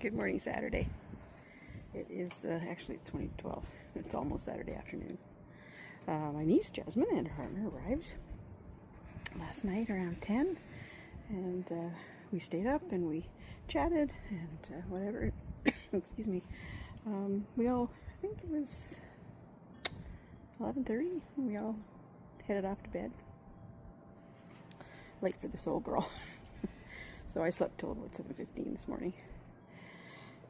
Good morning, Saturday. It is actually it's 2012. It's almost Saturday afternoon. My niece Jasmine and her partner arrived last night around 10, and we stayed up and we chatted and whatever. Excuse me. We all, I think it was 11:30, and we all headed off to bed. Late for this old girl. So I slept till about 7:15 this morning.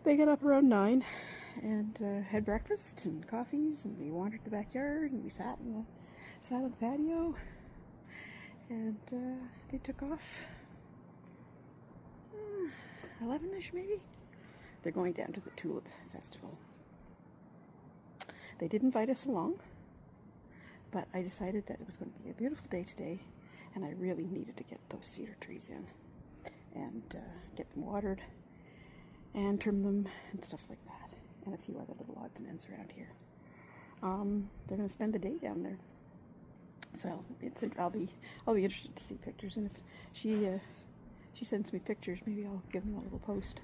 They got up around 9 and had breakfast and coffees, and we wandered the backyard and we sat on the patio, and they took off 11ish maybe. They're going down to the tulip festival. They did invite us along, but I decided that it was going to be a beautiful day today, and I really needed to get those cedar trees in and get them watered and trim them and stuff like that, and a few other little odds and ends around here. They're going to spend the day down there, so I'll be interested to see pictures, and if she sends me pictures, maybe I'll give them a little post.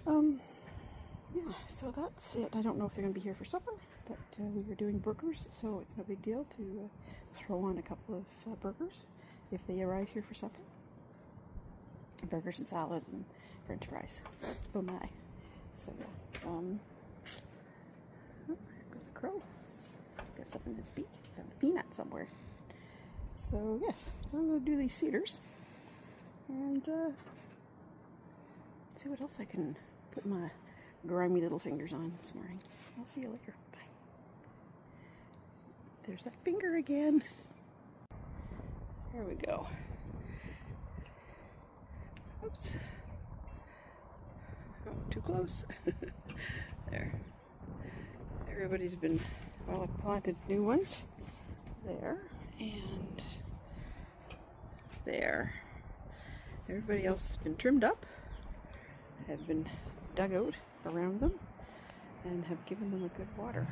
Yeah, so that's it. I don't know if they're going to be here for supper, but we were doing burgers, so it's no big deal to throw on a couple of burgers if they arrive here for supper. Burgers and salad and French fries. Oh my. So yeah. Oh, there goes the crow. Got something in his beak. Found a peanut somewhere. So yes, so I'm going to do these cedars and see what else I can put my grimy little fingers on this morning. I'll see you later. Bye. There's that finger again. There we go. Oops. Oh, too close. There. Everybody's been, well, I've planted new ones. There. And there. Everybody else has been trimmed up, have been dug out around them, and have given them a good water.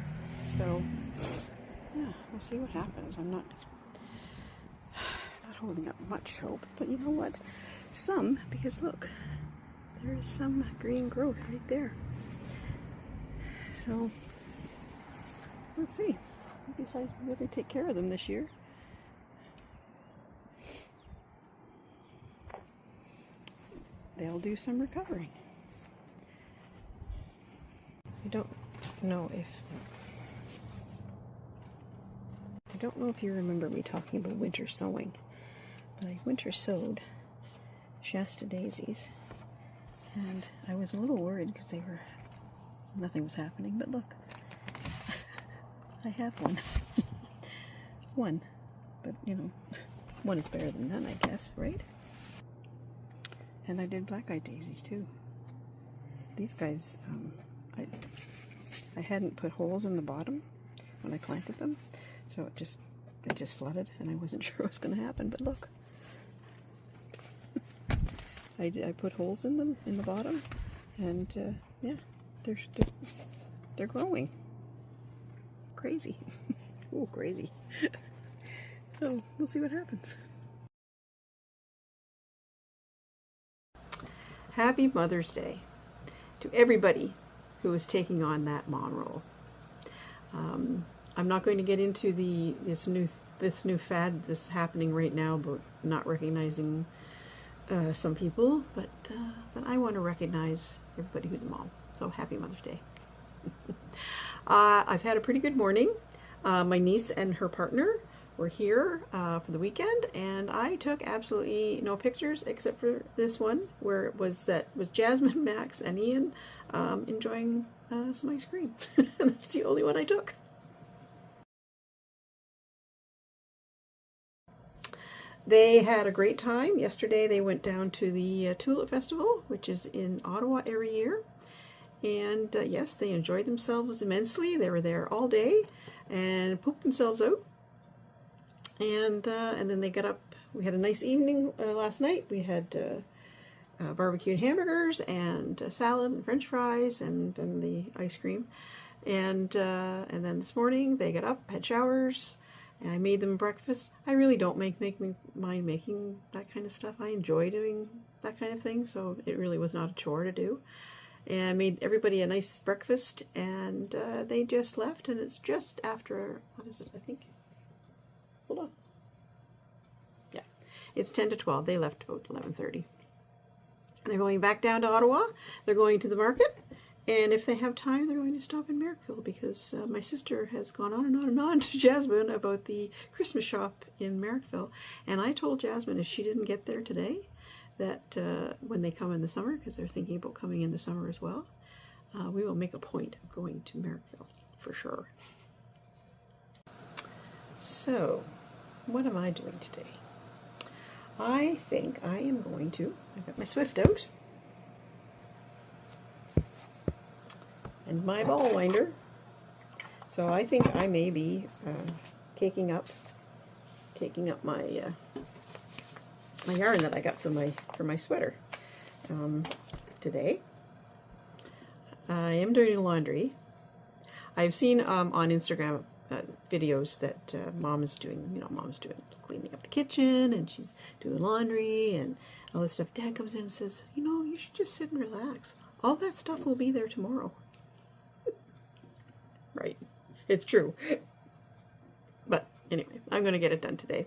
So, yeah, we'll see what happens. I'm not holding up much hope, but you know what? Some, because look, there's some green growth right there. So, we'll see. Maybe if I really take care of them this year. They'll do some recovering. I don't know if you remember me talking about winter sowing, but I winter sowed Shasta daisies, and I was a little worried because nothing was happening, but look, I have one. One, but you know, one is better than none, I guess, right? And I did black-eyed daisies too. These guys, I hadn't put holes in the bottom when I planted them, so it just flooded, and I wasn't sure what was going to happen. But look, I put holes in them in the bottom, and yeah, they're growing. Crazy. Ooh, crazy. So we'll see what happens. Happy Mother's Day to everybody who is taking on that mom role. I'm not going to get into this new fad that's happening right now about not recognizing some people, but I want to recognize everybody who's a mom. So happy Mother's Day. I've had a pretty good morning. My niece and her partner were here for the weekend, and I took absolutely no pictures except for this one where it was Jasmine, Max, and Ian enjoying some ice cream. That's the only one I took. They had a great time. Yesterday they went down to the Tulip Festival, which is in Ottawa every year. And yes, they enjoyed themselves immensely. They were there all day and pooped themselves out. And then they got up. We had a nice evening last night. We had barbecued hamburgers and salad and French fries and then the ice cream. And then this morning they got up, had showers, And I made them breakfast. I really don't mind making that kind of stuff. I enjoy doing that kind of thing, so it really was not a chore to do. And I made everybody a nice breakfast, and they just left, and it's just after, what is it, I think, hold on. Yeah, it's 10 to 12. They left about 11:30. They're going back down to Ottawa. They're going to the market, and if they have time, they're going to stop in Merrickville, because my sister has gone on and on and on to Jasmine about the Christmas shop in Merrickville, and I told Jasmine if she didn't get there today, that when they come in the summer, because they're thinking about coming in the summer as well, we will make a point of going to Merrickville for sure. So, what am I doing today? I think I am going to, I've got my Swift out, and my ball winder, so I think I may be caking up my my yarn that I got for my sweater today. I am doing laundry. I've seen on Instagram videos that mom is doing, mom's doing cleaning up the kitchen, and she's doing laundry and all this stuff. Dad comes in and says, you should just sit and relax. All that stuff will be there tomorrow. Right. It's true. But anyway, I'm going to get it done today.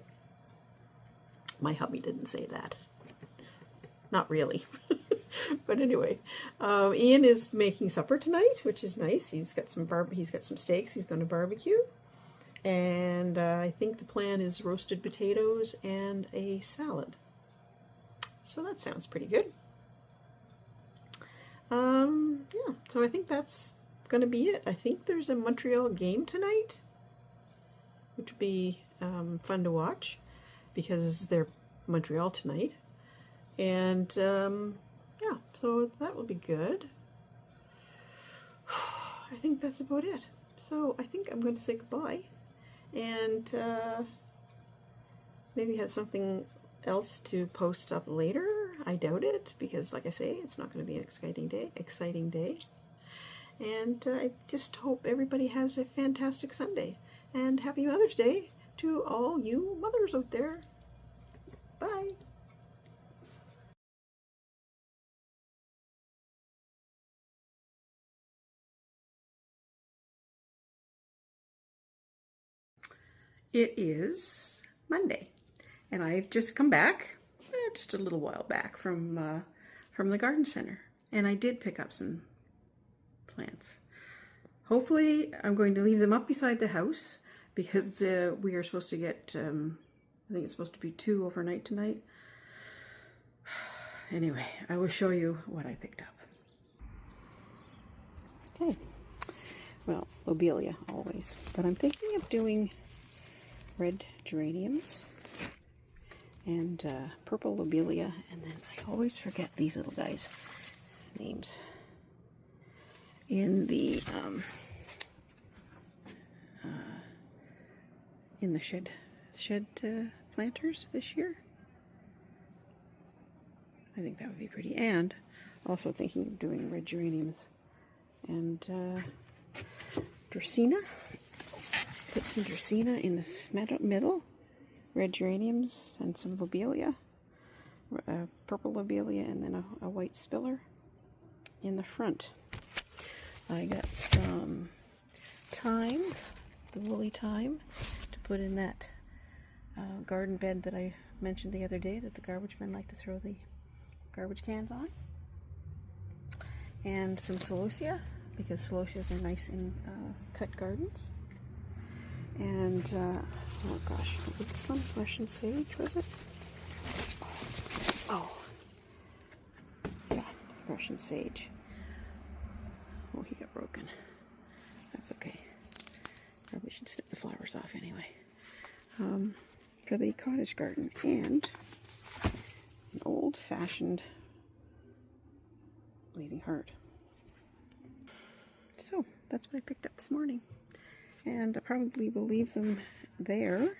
My hubby didn't say that. Not really. But anyway, Ian is making supper tonight, which is nice. He's got some steaks. He's going to barbecue. And I think the plan is roasted potatoes and a salad. So that sounds pretty good. Yeah, so I think that's going to be it. I think there's a Montreal game tonight, which would be fun to watch, because they're Montreal tonight. And yeah, so that will be good. I think that's about it. So I think I'm going to say goodbye, and maybe have something else to post up later. I doubt it, because like I say, it's not going to be an exciting day. And I just hope everybody has a fantastic Sunday, and happy Mother's Day to all you mothers out there. Bye. It is Monday, and I've just come back, just a little while back from the garden center, and I did pick up some plants. Hopefully, I'm going to leave them up beside the house, because we are supposed to get, I think it's supposed to be 2 overnight tonight. Anyway, I will show you what I picked up. Okay, well, lobelia always, but I'm thinking of doing red geraniums and purple lobelia, and then I always forget these little guys' names. In the shed planters this year. I think that would be pretty. And also thinking of doing red geraniums and Dracaena. Put some Dracaena in the middle, red geraniums and some lobelia, purple lobelia, and then a white spiller in the front. I got some thyme, the woolly thyme, to put in that garden bed that I mentioned the other day that the garbage men like to throw the garbage cans on. And some celosia, because celosias are nice in cut gardens. And, oh gosh, what was this one? Russian sage, was it? Oh, yeah, Russian sage. Oh, he got broken. That's okay. Probably should snip the flowers off anyway. For the cottage garden, and an old-fashioned bleeding heart. So, that's what I picked up this morning. And I probably will leave them there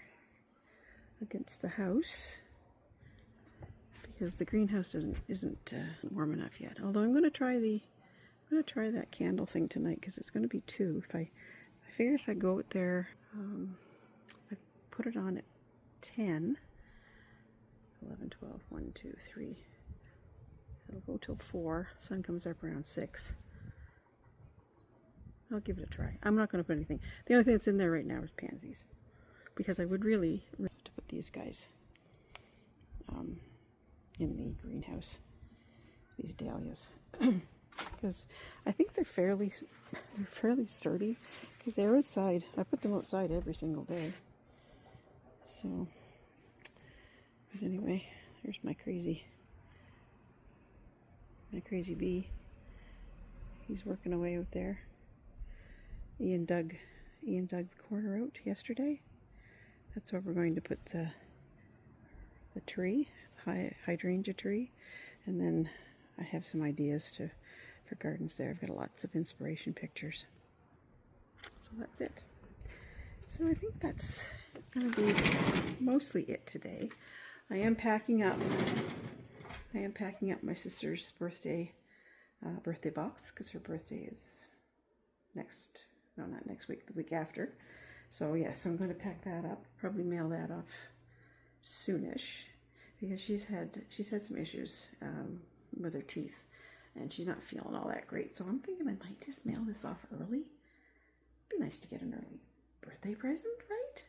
against the house, because the greenhouse isn't warm enough yet. Although I'm going to try that candle thing tonight, because it's going to be 2. I figure if I go out there, I put it on at 10, 11, 12, 1, 2, 3. It'll go till 4. Sun comes up around 6. I'll give it a try. I'm not going to put anything. The only thing that's in there right now is pansies, because I would really to put these guys in the greenhouse, these dahlias, because I think they're fairly sturdy, because they're outside. I put them outside every single day. So, but anyway, here's my crazy bee. He's working away out there. Ian dug the corner out yesterday. That's where we're going to put the tree, hydrangea tree, and then I have some ideas for gardens there. I've got lots of inspiration pictures. So that's it. So I think that's going to be mostly it today. I am packing up my sister's birthday box, because her birthday is not next week, the week after. So yes, I'm going to pack that up, probably mail that off soonish, because she's had some issues with her teeth, and she's not feeling all that great. So I'm thinking I might just mail this off early. It'd be nice to get an early birthday present, right?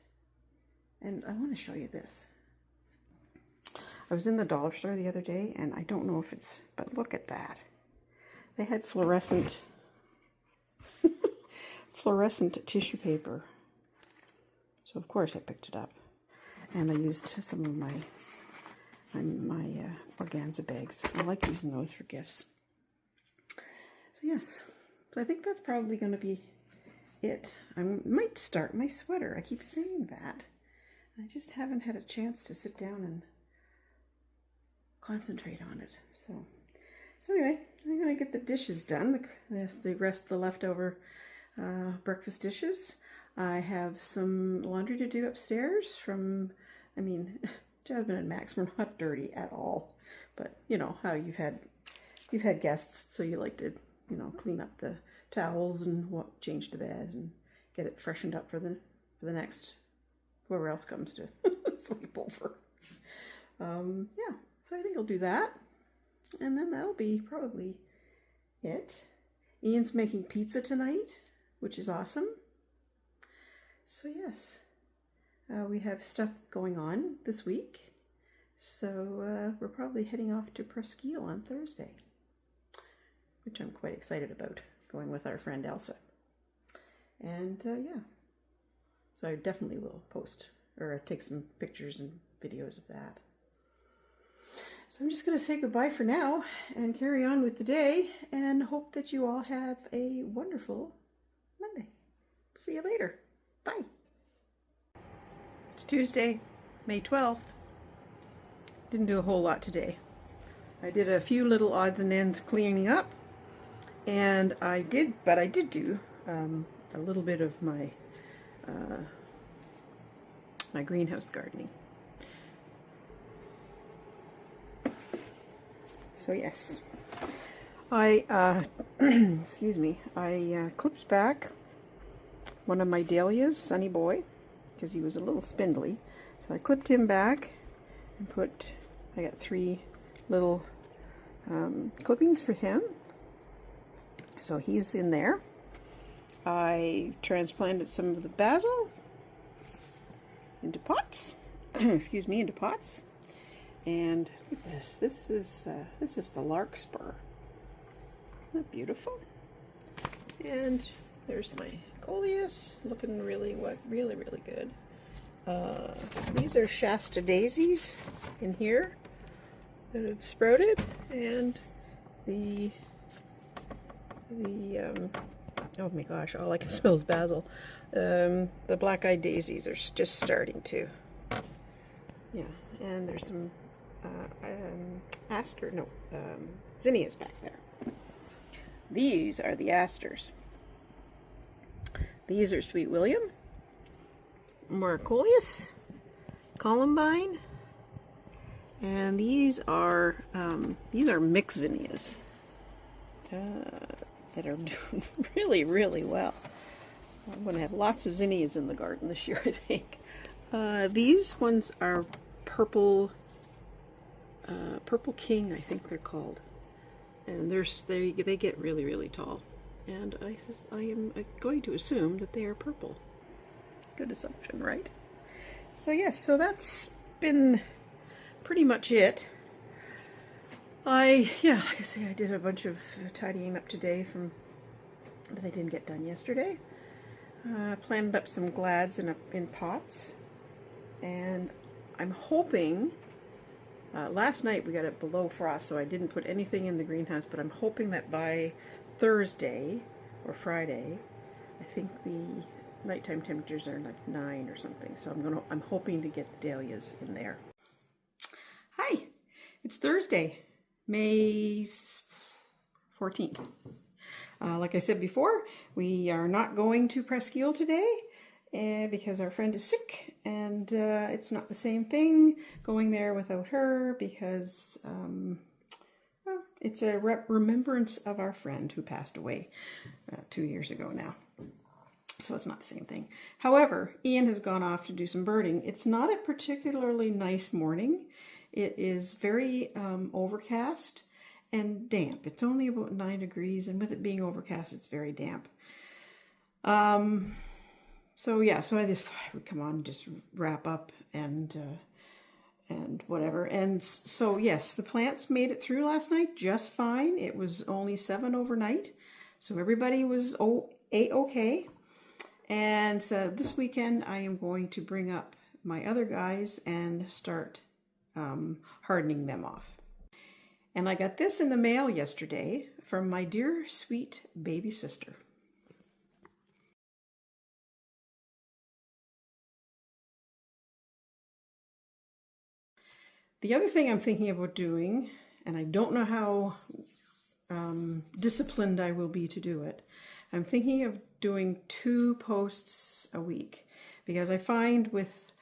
And I want to show you this. I was in the dollar store the other day, and I don't know if it's, but look at that. They had fluorescent tissue paper. So of course I picked it up, and I used some of my organza bags. I like using those for gifts. So yes, so I think that's probably going to be it. I might start my sweater. I keep saying that. I just haven't had a chance to sit down and concentrate on it. So anyway, I'm going to get the dishes done. The leftover breakfast dishes. I have some laundry to do upstairs from, Jasmine and Max were not dirty at all, but you know how you've had guests, so you like to, clean up the towels and change the bed and get it freshened up for the next, whoever else comes to sleep over. Yeah, so I think I'll do that, and then that'll be probably it. Ian's making pizza tonight, which is awesome. So yes, we have stuff going on this week. So we're probably heading off to Presqu'île on Thursday, which I'm quite excited about, going with our friend Elsa. And yeah, so I definitely will post or take some pictures and videos of that. So I'm just going to say goodbye for now and carry on with the day, and hope that you all have a wonderful Monday. See you later. Bye. It's Tuesday, May 12th. Didn't do a whole lot today. I did a few little odds and ends cleaning up, and I did do a little bit of my my greenhouse gardening. So yes, I excuse me, I clipped back one of my dahlias, Sunny Boy, because he was a little spindly. So I clipped him back and I got 3 little clippings for him. So he's in there. I transplanted some of the basil into pots. Excuse me, into pots. And look at this. This is the larkspur. Isn't that beautiful? And there's my coleus, looking really good. These are Shasta daisies in here that have sprouted, and the oh my gosh, all I can smell is basil. The black-eyed daisies are just starting to, yeah, and there's some zinnias back there. These are the asters. These are Sweet William, more coleus, columbine, and these are mixed zinnias that are doing really well. I'm going to have lots of zinnias in the garden this year, I think. These ones are purple, Purple King, I think they're called. And they get really, really tall. And I am going to assume that they are purple. Good assumption, right? So yes, so that's been pretty much it. Yeah, like I say, I did a bunch of tidying up today that I didn't get done yesterday. Planted up some glads in pots, and I'm hoping. Last night we got it below frost, so I didn't put anything in the greenhouse, but I'm hoping that by Thursday or Friday, I think the nighttime temperatures are like 9 or something, so I'm hoping to get the dahlias in there. Hi, it's Thursday, May 14th. Like I said before, we are not going to Presqu'île today because our friend is sick, and it's not the same thing going there without her because, well, it's a remembrance of our friend who passed away 2 years ago now. So it's not the same thing. However, Ian has gone off to do some birding. It's not a particularly nice morning. It is very overcast and damp. It's only about 9 degrees, and with it being overcast, it's very damp. So yeah, so I just thought I would come on and just wrap up and whatever. And so yes, the plants made it through last night just fine. It was only 7 overnight, so everybody was okay. And so this weekend I am going to bring up my other guys and start hardening them off. And I got this in the mail yesterday from my dear sweet baby sister. The other thing I'm thinking about doing, and I don't know how disciplined I will be to do it, I'm thinking of doing 2 posts a week, because I find with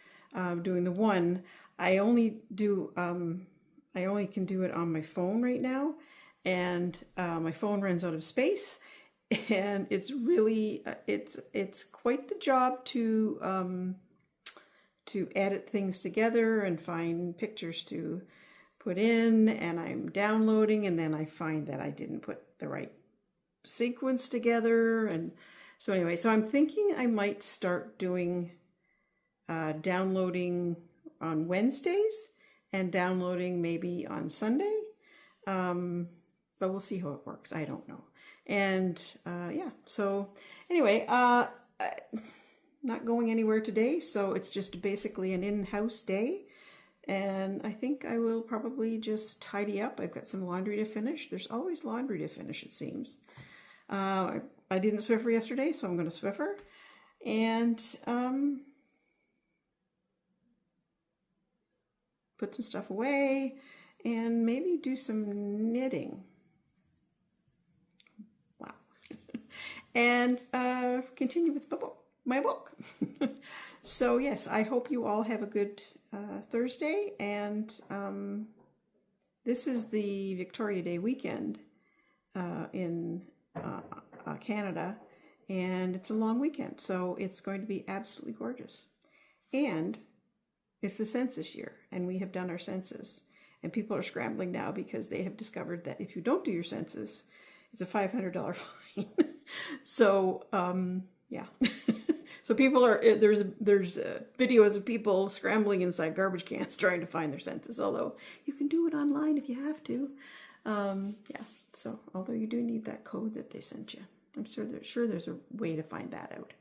doing the one, I only can do it on my phone right now, and my phone runs out of space, and it's really it's quite the job to edit things together and find pictures to put in, and I'm downloading, and then I find that I didn't put the right sequence together, and so anyway, so I'm thinking I might start doing downloading on Wednesdays and downloading maybe on Sunday, but we'll see how it works. I don't know. And yeah, so anyway, not going anywhere today, so it's just basically an in-house day, and I think I will probably just tidy up. I've got some laundry to finish. There's always laundry to finish, it seems. I didn't Swiffer yesterday, so I'm going to Swiffer, and put some stuff away, and maybe do some knitting. Wow. And continue with my book. So yes, I hope you all have a good Thursday, and this is the Victoria Day weekend in Canada, and it's a long weekend, so it's going to be absolutely gorgeous. And it's the census year, and we have done our census, and people are scrambling now because they have discovered that if you don't do your census, it's a $500 fine. So yeah. So people are, there's videos of people scrambling inside garbage cans trying to find their census, although you can do it online if you have to. Yeah, so although you do need that code that they sent you. I'm sure there's a way to find that out.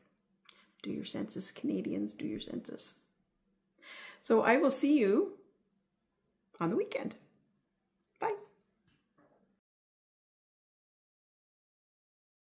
Do your census, Canadians, do your census. So I will see you on the weekend.